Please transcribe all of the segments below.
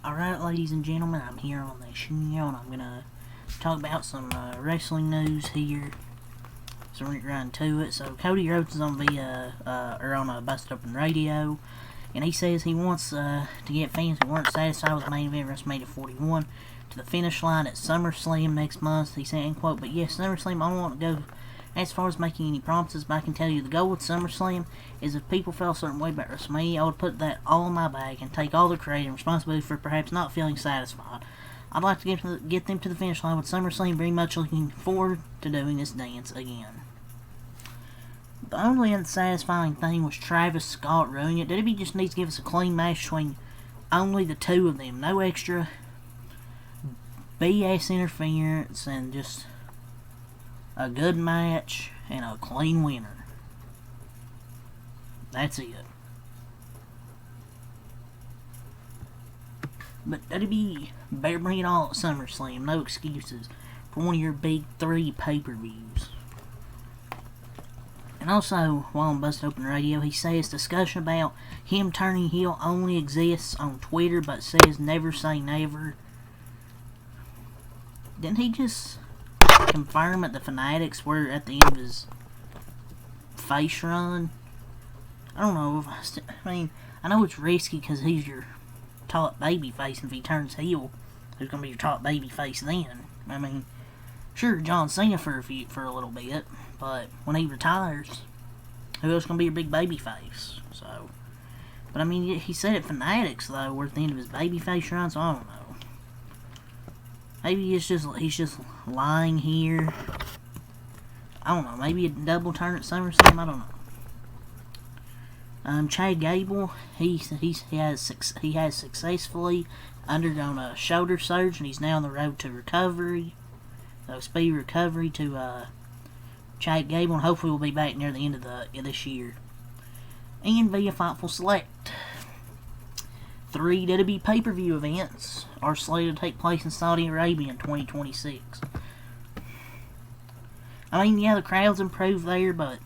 Alright, ladies and gentlemen, I'm here on the show, and I'm gonna talk about some wrestling news here. So we're gonna run to it. So Cody Rhodes is on a Busted Open Radio, and he says he wants to get fans who weren't satisfied with the main event WrestleMania 41 to the finish line at SummerSlam next month. He said, end quote, "But yes, SummerSlam, I don't want to go as far as making any promises, but I can tell you the goal with SummerSlam is if people felt a certain way about WrestleMania, I would put that all in my bag and take all the credit and responsibility for perhaps not feeling satisfied. I'd like to get them to the finish line with SummerSlam, very much looking forward to doing this dance again." The only unsatisfying thing was Travis Scott ruining it. WWE just needs to give us a clean match between only the two of them. No extra BS interference, and just a good match and a clean winner. That's it. But WWE better bring it all at SummerSlam. No excuses for one of your big three pay-per-views. And also, while on Busted Open Radio, he says discussion about him turning heel only exists on Twitter, but says never say never. Didn't he just confirm that the Fanatics were at the end of his face run? I don't know. I know it's risky because he's your top babyface, and if he turns heel, who's going to be your top babyface then? I mean, sure, John Cena for a little bit, but when he retires, who else is going to be your big babyface? So, but I mean, he said at Fanatics though, we're at the end of his babyface run, so I don't know. Maybe he's just lying here. I don't know. Maybe a double turn at SummerSlam. I don't know. Chad Gable, he has successfully undergone a shoulder surgery, and he's now on the road to recovery. So speedy recovery to Chad Gable, and hopefully we'll be back near the end of this year. And via Fightful Select, 3 WWE pay-per-view events are slated to take place in Saudi Arabia in 2026. I mean, yeah, the crowd's improved there, but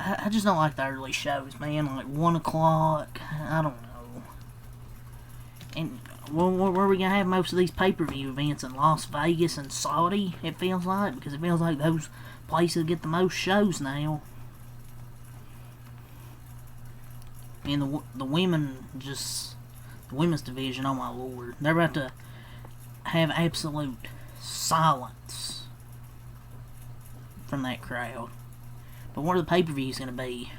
I just don't like the early shows, man. Like 1 o'clock, I don't know. And where are we gonna have most of these pay-per-view events? In Las Vegas and Saudi, it feels like, because it feels like those places get the most shows now. And the women's division, oh my lord, they're about to have absolute silence from that crowd. But what are the pay-per-views going to be?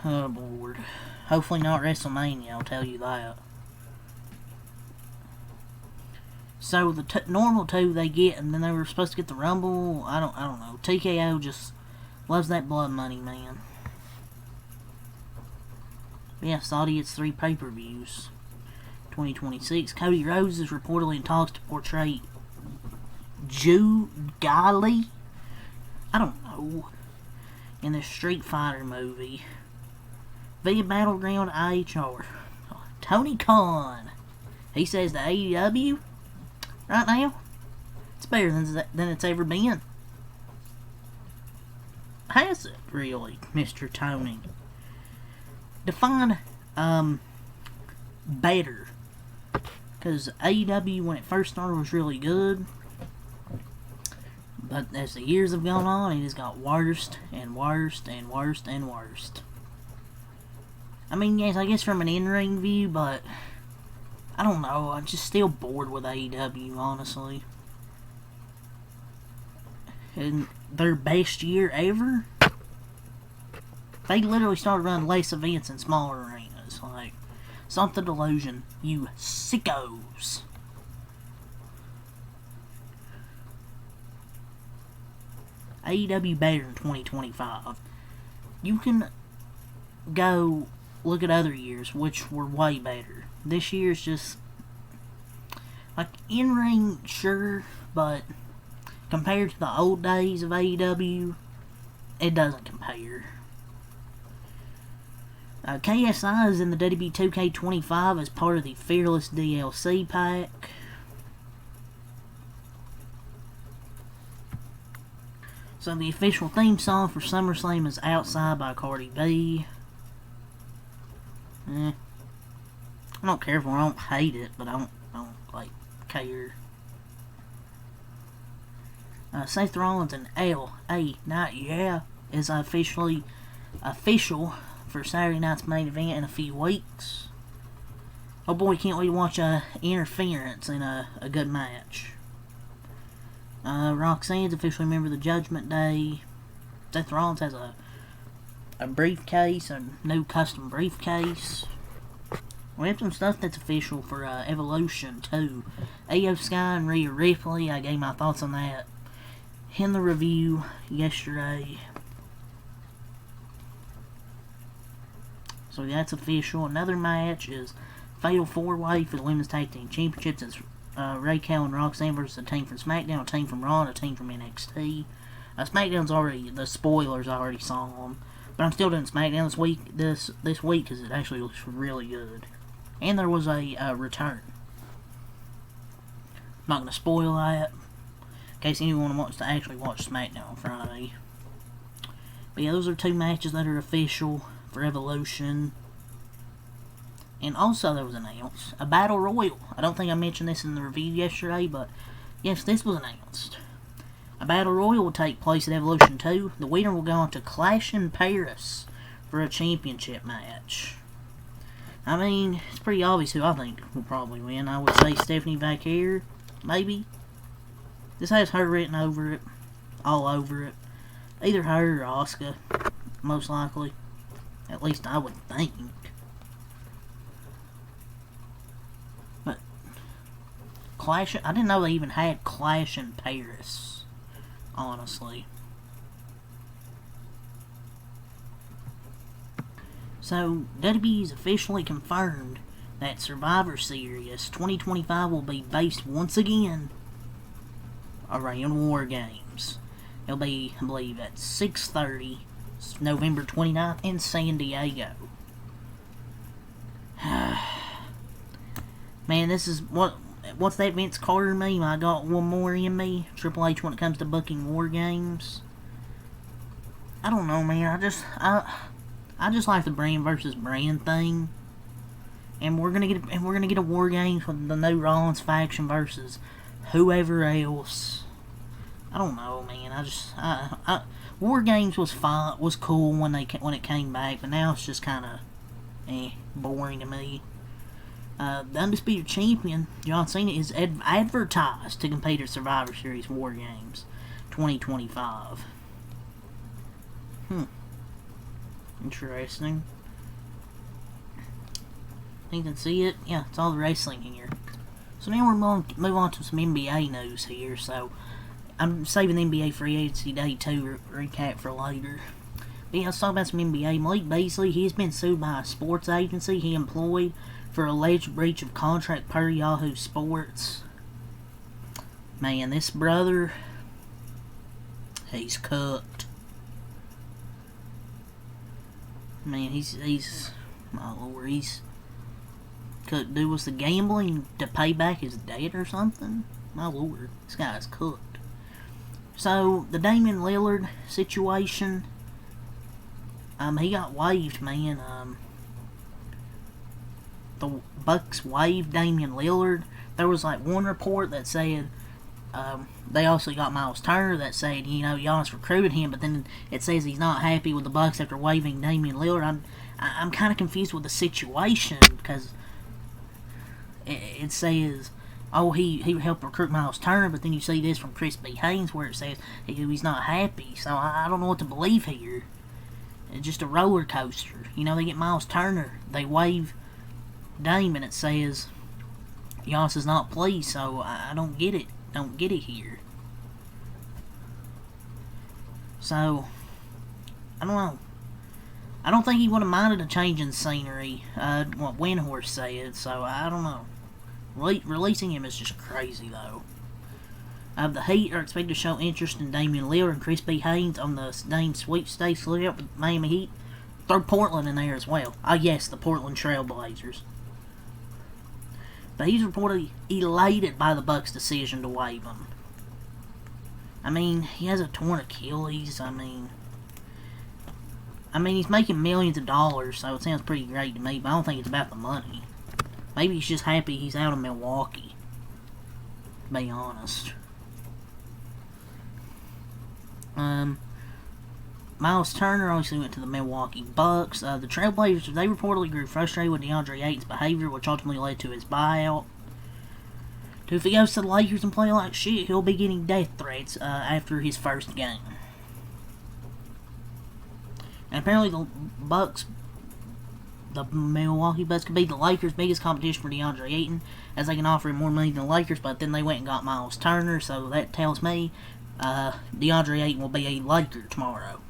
Oh lord, hopefully not WrestleMania, I'll tell you that. So the normal 2 they get, and then they were supposed to get the Rumble. I don't know. TKO just loves that blood money, man. Yeah, Saudi gets 3 pay-per-views. 2026. Cody Rhodes is reportedly in talks to portray Gali, I don't know, in the Street Fighter movie via Battleground IHR. Tony Khan, he says the AEW right now, it's better than it's ever been. Has it really, Mr. Tony? Define better, because AEW when it first started was really good, but as the years have gone on, it has got worse and worse and worse and worse. I mean, yes, I guess from an in-ring view, but I don't know, I'm just still bored with AEW, honestly. And their best year ever? They literally started running less events in smaller arenas. Like, something delusion, you sickos. AEW better in 2025. You can go look at other years, which were way better. This year's just, like, in-ring, sure, but compared to the old days of AEW, it doesn't compare. KSI is in the WWE 2K25 as part of the Fearless DLC pack. So the official theme song for SummerSlam is Outside by Cardi B. I don't care for it. I don't hate it, but I don't like, care. Seth Rollins and L.A. Knight, yeah, is official for Saturday night's main event in a few weeks. Oh boy, can't wait to watch interference in a good match. Roxanne's officially a member of the Judgment Day. Seth Rollins has a briefcase, a new custom briefcase. We have some stuff that's official for Evolution too. Io Sky and Rhea Ripley, I gave my thoughts on that in the review yesterday. So that's official. Another match is Fatal 4-Way for the Women's Tag Team Championships. It's Raquel and Roxanne versus a team from SmackDown, a team from Raw, and a team from NXT. SmackDown's already, the spoilers I already saw them. But I'm still doing SmackDown this week because it actually looks really good. And there was a return. I'm not going to spoil that in case anyone wants to actually watch SmackDown on Friday. But yeah, those are two matches that are official for Evolution. And also there was announced a Battle Royal. I don't think I mentioned this in the review yesterday, but yes, this was announced. A Battle Royal will take place at Evolution 2. The winner will go on to Clash in Paris for a championship match. I mean, it's pretty obvious who I think will probably win. I would say Stephanie Vaquer, maybe. This has her written over it, all over it. Either her or Asuka, most likely. At least I would think. But Clash, I didn't know they even had Clash in Paris, honestly. So, WWE's officially confirmed that Survivor Series 2025 will be based once again around War Games. It'll be, I believe, at 6:30, November 29th in San Diego. Man, this is what's that Vince Carter meme? I got one more in me. Triple H when it comes to booking War Games. I don't know, man. I just like the brand versus brand thing. And we're gonna get a War Games with the new Rollins faction versus whoever else. I don't know, man. War Games was fun, was cool when it came back, but now it's just kind of boring to me. The Undisputed Champion, John Cena, is advertised to compete at Survivor Series War Games 2025. Interesting. You can see it. Yeah, it's all the wrestling here. So now we're going to move on to some NBA news here. So I'm saving the NBA Free Agency Day 2 recap for later. But yeah, let's talk about some NBA. Malik Beasley, he's been sued by a sports agency he employed for alleged breach of contract per Yahoo Sports. Man, this brother, he's cooked. Man, he's my lord, he's cooked. Dude, was the gambling to pay back his debt or something? My lord, this guy's cooked. So, the Damian Lillard situation, he got waived, man. The Bucks waived Damian Lillard. There was like one report that said they also got Miles Turner that said, you know, Giannis recruited him, but then it says he's not happy with the Bucks after waiving Damian Lillard. I'm kind of confused with the situation because it says, oh, he helped recruit Miles Turner, but then you see this from Chris B. Haynes where it says he's not happy. So I don't know what to believe here. It's just a roller coaster. You know, they get Miles Turner, they waive Dame, and it says Giannis is not pleased. So I don't get it. Don't get it here. So I don't know. I don't think he would have minded a change in scenery. What Windhorse said. So I don't know. Releasing him is just crazy, though. The Heat are expected to show interest in Damian Lillard and Chris B. Haynes on the Dame sweepstakes layout with Miami Heat. Throw Portland in there as well. Yes, the Portland Trail Blazers. But he's reportedly elated by the Bucks' decision to waive him. I mean, he has a torn Achilles. I mean, he's making millions of dollars, so it sounds pretty great to me, but I don't think it's about the money. Maybe he's just happy he's out of Milwaukee, to be honest. Miles Turner obviously went to the Milwaukee Bucks. The Trailblazers, they reportedly grew frustrated with DeAndre Ayton's behavior, which ultimately led to his buyout. If he goes to the Lakers and play like shit, he'll be getting death threats after his first game. And apparently the Milwaukee Bucks could be the Lakers' biggest competition for DeAndre Ayton, as they can offer him more money than the Lakers, but then they went and got Miles Turner, so that tells me DeAndre Ayton will be a Laker tomorrow.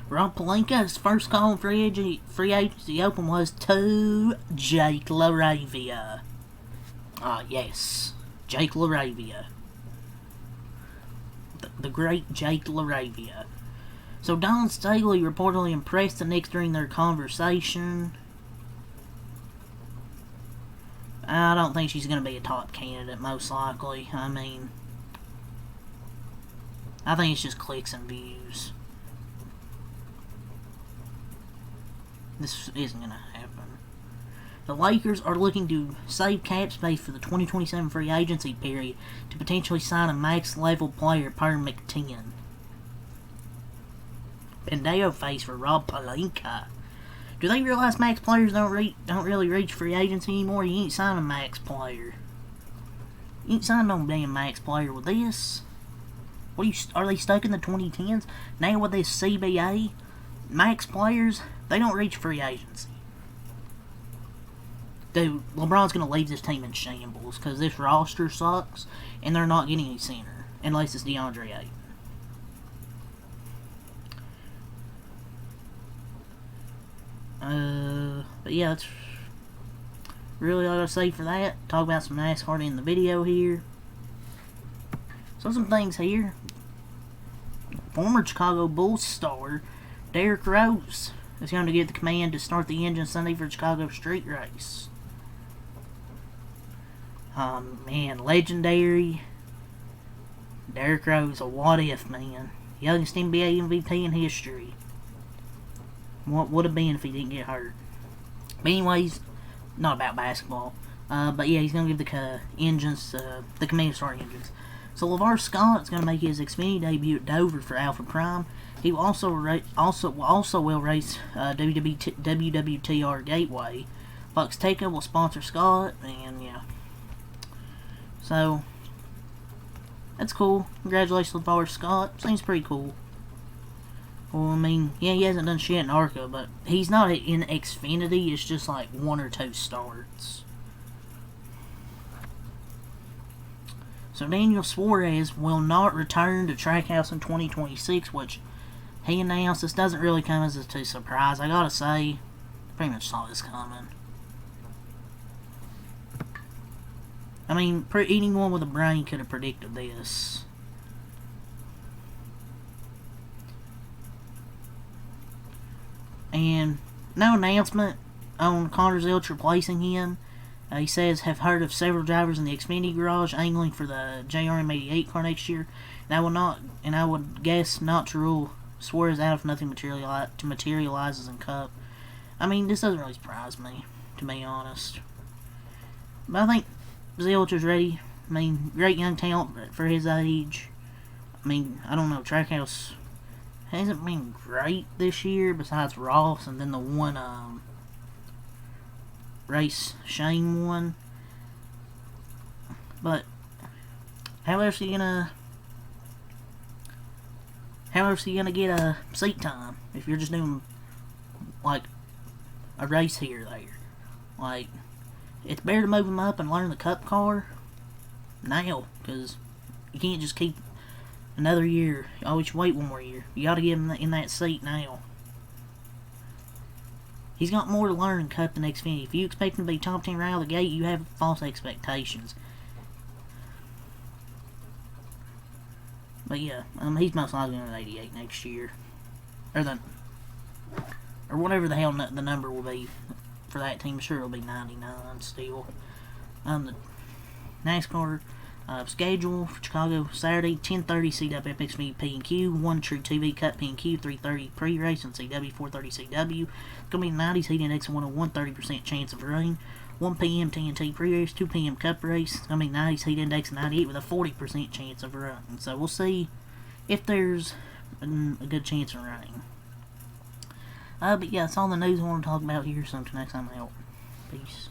Rob Pelinka's first call in free agency open was to Jake LaRavia. Yes, Jake LaRavia. The great Jake LaRavia. So Don Staley reportedly impressed the Knicks during their conversation. I don't think she's going to be a top candidate, most likely. I mean, I think it's just clicks and views. This isn't going to happen. The Lakers are looking to save cap space for the 2027 free agency period to potentially sign a max-level player per McTen. Pendeo face for Rob Pelinka. Do they realize max players don't really reach free agency anymore? You ain't signing a max player. You ain't signing no damn max player with this. Are they stuck in the 2010s? Now with this CBA, max players, they don't reach free agency. Dude, LeBron's going to leave this team in shambles because this roster sucks and they're not getting a center unless it's DeAndre Ayton. But yeah, that's really all I gotta say for that. Talk about some NASCAR in the video here. So some things here. Former Chicago Bulls star Derrick Rose is going to get the command to start the engine Sunday for Chicago street race. Man, legendary Derrick Rose, a what if, man. Youngest NBA MVP in history. What would have been if he didn't get hurt. But anyways, not about basketball. But yeah, he's going to give the engines, the command to start engines. So LeVar Scott's going to make his Xfinity debut at Dover for Alpha Prime. He will also will race WWTR Gateway. Fox Takeover will sponsor Scott, and yeah. So that's cool. Congratulations, LeVar Scott. Seems pretty cool. Well, I mean, yeah, he hasn't done shit in ARCA, but he's not in Xfinity. It's just like 1 or 2 starts. So Daniel Suarez will not return to Trackhouse in 2026, which he announced. This doesn't really come as a surprise. I gotta say, pretty much saw this coming. I mean, anyone with a brain could have predicted this. And no announcement on Connor Zilch replacing him. He says, have heard of several drivers in the Xfinity garage angling for the JRM88 car next year. And I would guess not to rule Suarez out if nothing materializes in Cup. I mean, this doesn't really surprise me, to be honest. But I think Zilch is ready. I mean, great young talent for his age. I mean, I don't know, Trackhouse hasn't been great this year, besides Ross and then the one race Shane won. But how else are you gonna get a seat time if you're just doing like a race here or there? Like, it's better to move him up and learn the Cup car now, because you can't just keep another year. You always wait one more year. You gotta get him in that seat now. He's got more to learn in Cup than Xfinity. If you expect him to be top 10 right out of the gate, you have false expectations. But yeah, he's most likely going to 88 next year. Or whatever the hell the number will be for that team. Sure it'll be 99 still. The NASCAR schedule for Chicago Saturday, 10:30 CW FXV P&Q, 1 True TV Cut P&Q, 3:30 pre-race and CW, 4:30 CW. It's going to be 90s heat index 101, 30% chance of rain. 1 p.m. TNT pre-race, 2 p.m. Cup race. It's going to be 90s heat index 98 with a 40% chance of rain. So we'll see if there's a good chance of rain. But yeah, that's all the news I want to talk about here, so until next time, I'm out. Peace.